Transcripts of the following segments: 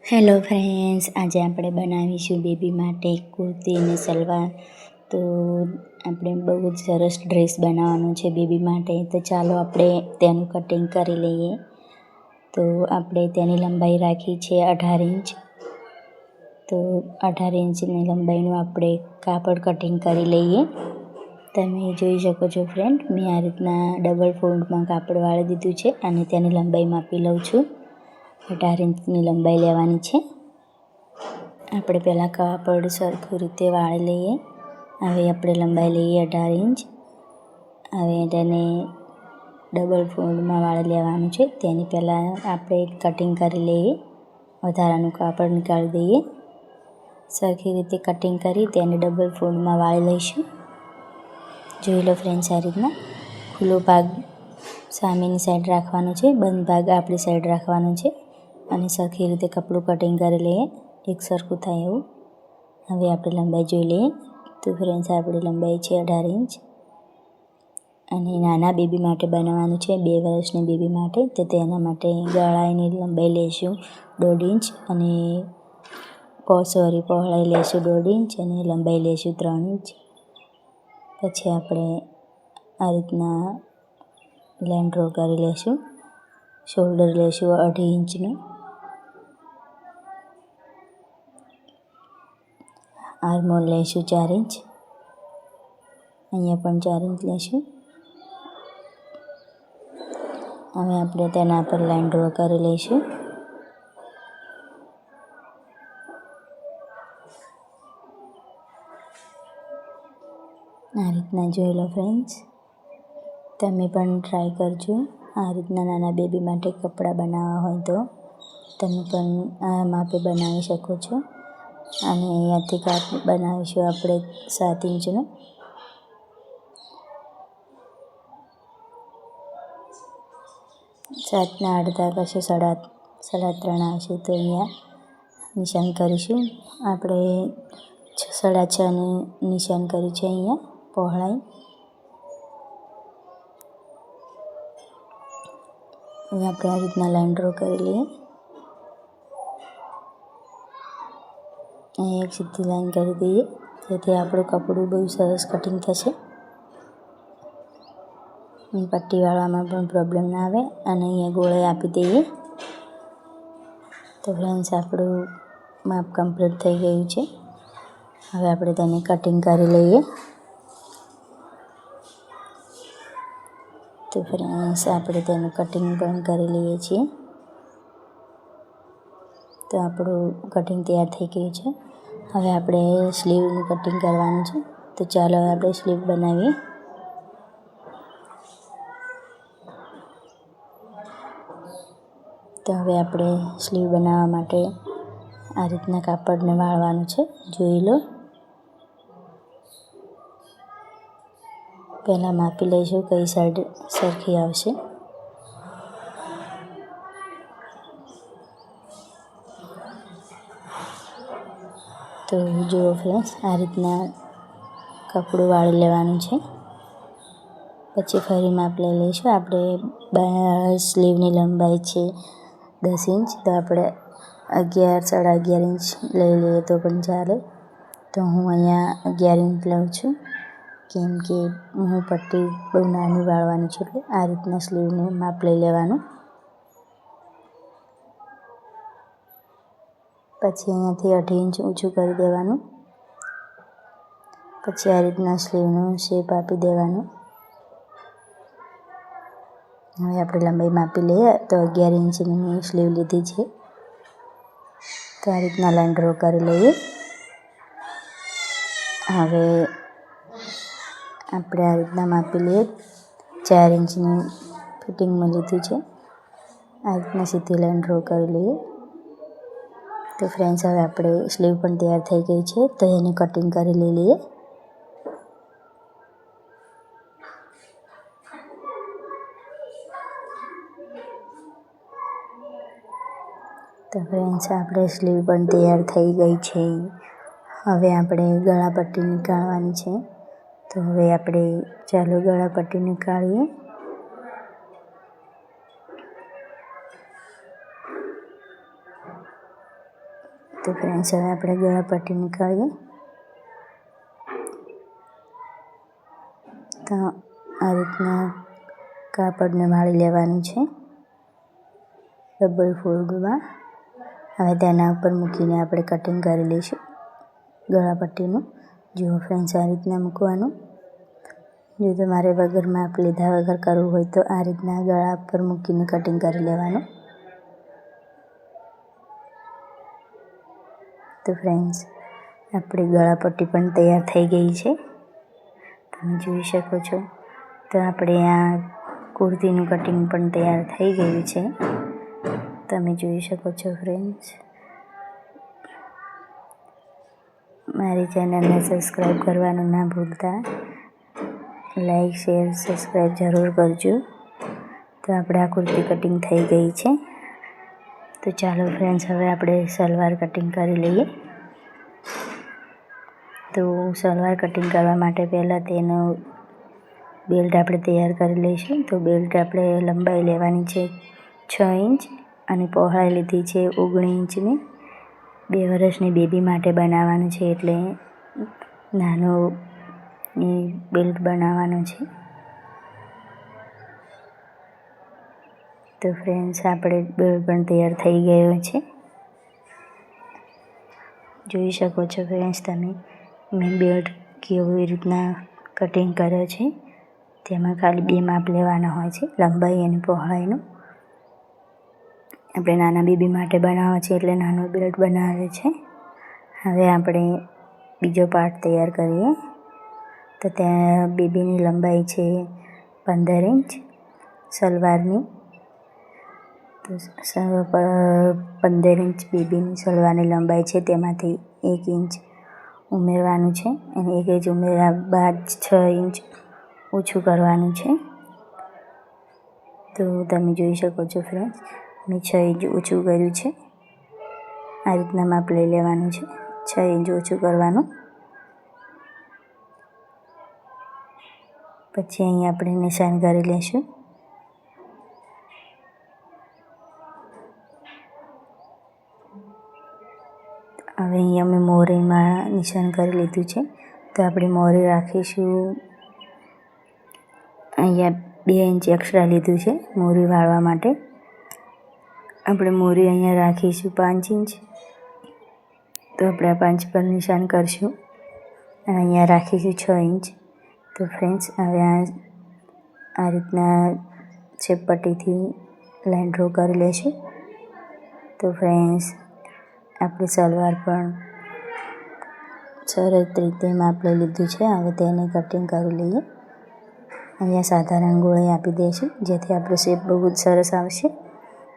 Hello friends, આજે આપણે બનાવીશું બેબી માટે કુર્તી અને સલવાર. તો આપણે બહુ જ સરસ ડ્રેસ બનાવવાનો છે બેબી માટે. તો ચાલો આપણે તેનું કટિંગ કરી લઈએ. તો આપણે તેની લંબાઈ રાખી છે 18 ઇંચ. તો 18 ઇંચની લંબાઈનું આપણે કાપડ કટિંગ કરી લઈએ. તમે જોઈ શકો છો ફ્રેન્ડ, મેં આ રીતના ડબલ ફોલ્ડમાં કાપડ વાળી દીધું છે અને તેની લંબાઈ માપી લઉં છું. 18 ઇંચની લંબાઈ લેવાની છે. આપણે પહેલાં કાપડ સરખી રીતે વાળી લઈએ. હવે આપણે લંબાઈ લઈએ 18 ઇંચ. હવે તેને ડબલ ફોલ્ડમાં વાળી લેવાનું છે. તેની પહેલાં આપણે કટિંગ કરી લઈએ. વધારાનું કાપડ નીકાળી દઈએ. સરખી રીતે કટિંગ કરી તેને ડબલ ફોલ્ડમાં વાળી લઈશું. જોઈ લો ફ્રેન્ડ્સ, આ રીતના ખુલ્લો ભાગ સામેની સાઈડ રાખવાનો છે, બંધ ભાગ આપણી સાઈડ રાખવાનો છે અને સરખી રીતે કપડું કટિંગ કરી લઈએ, એક સરખું થાય એવું. હવે આપણે લંબાઈ જોઈ લઈએ. તો ફ્રેન્ડ્સ, આપણી લંબાઈ છે 18 ઇંચ અને નાના બેબી માટે બનાવવાનું છે, 2 વર્ષની બેબી માટે. તો તેના માટે ગળાની લંબાઈ લઈશું 1.5 ઇંચ અને પહોળાઈ લઈશું 1.5 ઇંચ અને લંબાઈ લઈશું 3 ઇંચ. પછી આપણે આ રીતના લાઈન ડ્રો કરી લઈશું. શોલ્ડર લઈશું 2.5 ઇંચનું. આર્મહોલ લઈશું 4 ઇંચ. અહીંયા પણ 4 ઇંચ લઈશું. હવે આપણે તેના પર લાઈન ડ્રો કરી લઈશું. આ રીતના જોઈ લો ફ્રેન્ડ્સ, તમે પણ ટ્રાય કરજો. આ રીતના નાના બેબી માટે કપડાં બનાવવા હોય તો તમે પણ આ માપે બનાવી શકો છો. અને અહીંયાથી કાપ બનાવીશું આપણે 7 ઇંચનું. 7ના અડધા કરશે, 3.5 આવશે. તો અહીંયા નિશાન કરીશું. આપણે 6.5ની નિશાન કર્યું છે અહીંયા પહોળાઈ. હવે આપણે આ રીતના લાઈન ડ્રો કરી લઈએ. અહીં એક સીધી લાઈન કરી દઈએ, જેથી આપણું કપડું બહુ સરસ કટિંગ થશે. પટ્ટી વાળવામાં પણ પ્રોબ્લેમ ના આવે. અને અહીંયા ગોળાઈ આપી દઈએ. તો ફ્રેન્ડ્સ, આપણું માપ કમ્પ્લીટ થઈ ગયું છે. હવે આપણે તેને કટિંગ કરી લઈએ. તો ફ્રેન્ડ્સ, આપણે તેનું કટિંગ પણ કરી લઈએ છીએ. તો આપણું કટિંગ તૈયાર થઈ ગયું છે. હવે આપણે સ્લીવનું કટિંગ કરવાનું છે. તો ચાલો હવે આપણે સ્લીવ બનાવીએ. તો હવે આપણે સ્લીવ બનાવવા માટે આ રીતના કાપડને વાળવાનું છે. જોઈ લો. પહેલાં માપી લઈશું કઈ સાઈડ સરખી આવશે. તો જુઓ ફ્રેન્ડ્સ, આ રીતના કપડું વાળી લેવાનું છે. પછી ફરી માપ લઈ લઈશું. આપણે સ્લીવની લંબાઈ છે 10 ઇંચ. તો આપણે 11.5 ઇંચ લઈ લઈએ તો પણ ચાલે. તો હું અહીંયા 11 ઇંચ લઉં છું, કેમ કે હું પટ્ટી બહુ નાની વાળવાની છું. એટલે આ રીતના સ્લીવનું માપ લઈ લેવાનું. પછી અહીંયાથી 2.5 ઇંચ ઊંચું કરી દેવાનું. પછી આ રીતના સ્લીવનો શેપ આપી દેવાનો. હવે આપણે લંબાઈ માપી લઈએ. તો 11 ઇંચની મેં સ્લીવ લીધી છે. તો આ રીતના લાઈન ડ્રો કરી લઈએ. હવે આપણે આ રીતના માપી લઈએ. 4 ઇંચની ફિટિંગમાં લીધું છે. આ રીતના સીધી લાઈન ડ્રો કરી લઈએ. તો ફ્રેન્ડ્સ, હવે આપણે સ્લીવ પણ તૈયાર થઈ ગઈ છે. તો એને કટિંગ કરી લઈએ. તો ફ્રેન્ડ્સ, આપણે સ્લીવ પણ તૈયાર થઈ ગઈ છે. હવે આપણે ગળાપટ્ટી નીકાળવાની છે. તો હવે આપણે ચાલો ગળાપટ્ટી નીકાળીએ. તો ફ્રેન્ડ્સ હવે આપણે ગળા પટ્ટી નીકાળીએ. તો આ રીતના કાપડને વાળી લેવાનું છે ડબલ ફોલ્ડમાં. હવે તેના ઉપર મૂકીને આપણે કટિંગ કરી લઈશું ગળા પટ્ટીનું. જુઓ ફ્રેન્ડ્સ, આ રીતના મૂકવાનું. જો તમારે વગર માપ લીધા વગર કરવું હોય તો આ રીતના ગળા પર મૂકીને કટિંગ કરી લેવાનું. તો ફ્રેન્ડ્સ, આપણી ગળા પટ્ટી પણ તૈયાર થઈ ગઈ છે, તમે જોઈ શકો છો. તો આપણે આ કુર્તીનું કટિંગ પણ તૈયાર થઈ ગયું છે, તમે જોઈ શકો છો ફ્રેન્ડ્સ. મારી ચેનલને સબસ્ક્રાઈબ કરવાનું ના ભૂલતા. લાઈક, શેર, સબસ્ક્રાઈબ જરૂર કરજો. તો આપણે આ કુર્તી કટિંગ થઈ ગઈ છે. તો ચાલો ફ્રેન્ડ્સ, હવે આપણે સલવાર કટિંગ કરી લઈએ. તો સલવાર કટિંગ કરવા માટે પહેલાં તેનો બેલ્ટ આપણે તૈયાર કરી લઈશું. તો બેલ્ટ આપણે લંબાઈ લેવાની છે 6 ઇંચ અને પહોળાઈ લીધી છે 19 ઇંચની. 2 વર્ષની બેબી માટે બનાવવાનું છે, એટલે નાનો બેલ્ટ બનાવવાનો છે. તો ફ્રેન્ડ્સ, આપણે બેલ્ટ પણ તૈયાર થઈ ગયો છે, જોઈ શકો છો ફ્રેન્ડ્સ તમે. મેં બેલ્ટ કેવી રીતના કટિંગ કર્યો છે. તેમાં ખાલી 2 માપ લેવાના હોય છે, લંબાઈ અને પહોળાઈનું. આપણે નાના બેબી માટે બનાવવા છે એટલે નાનો બેલ્ટ બનાવે છે. હવે આપણે બીજો પાર્ટ તૈયાર કરીએ. તો ત્યાં બેબીની લંબાઈ છે 15 ઇંચ સલવારની. તો 15 ઇંચ બેબીની સલવારની લંબાઈ છે, તેમાંથી 1 ઇંચ ઉમેરવાનું છે અને 1 ઇંચ ઉમેર્યા બાદ 6 ઇંચ ઓછું કરવાનું છે. તો તમે જોઈ શકો છો ફ્રેન્ડ્સ, મેં 6 ઇંચ ઓછું કર્યું છે. આ રીતના માપ લઈ લેવાનું છે, 6 ઇંચ ઓછું કરવાનું. પછી અહીં આપણે નિશાન કરી લઈશું. હવે અહીંયા અમે મોરીમાં નિશાન કરી લીધું છે. તો આપણે મોરી રાખીશું, અહીંયા 2 ઇંચ એક્સ્ટ્રા લીધું છે મોરી વાળવા માટે. આપણે મોરી અહીંયા રાખીશું 5 ઇંચ. તો આપણે આ 5 પર નિશાન કરીશું અને અહીંયા રાખીશું 6 ઇંચ. તો ફ્રેન્ડ્સ, હવે આ રીતના છેપ પટ્ટીથી લાઈન ડ્રો કરી લઈશું. તો ફ્રેન્ડ્સ, આપણે સલવાર પણ સરસ રીતે માપ લઈ લીધું છે. હવે તેને કટિંગ કરી લઈએ. અહીંયા સાધારણ ગોળી આપી દઈશું, જેથી આપણો શેપ બહુ જ સરસ આવશે.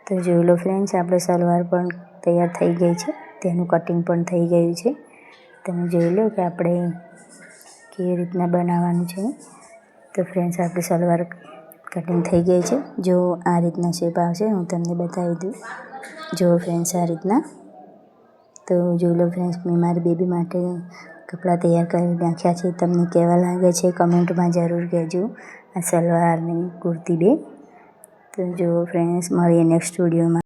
તો જોઈ લો ફ્રેન્ડ્સ, આપણે સલવાર પણ તૈયાર થઈ ગઈ છે, તેનું કટિંગ પણ થઈ ગયું છે. તમે જોઈ લો કે આપણે કેવી રીતના બનાવવાનું છે. તો ફ્રેન્ડ્સ, આપણી સલવાર કટિંગ થઈ ગઈ છે. જો આ રીતના શેપ આવશે, હું તમને બતાવી દઉં. જો ફ્રેન્ડ્સ, આ રીતના. તો જોઈ લો ફ્રેન્ડ્સ, મેં મારી બેબી માટે કપડાં તૈયાર કરી નાખ્યા છે. તમને કેવા લાગે છે કમેન્ટમાં જરૂર કહેજો, આ સલવારની કુર્તી બે. તો જો ફ્રેન્ડ્સ, મળીએ નેક્સ્ટ વિડીયોમાં.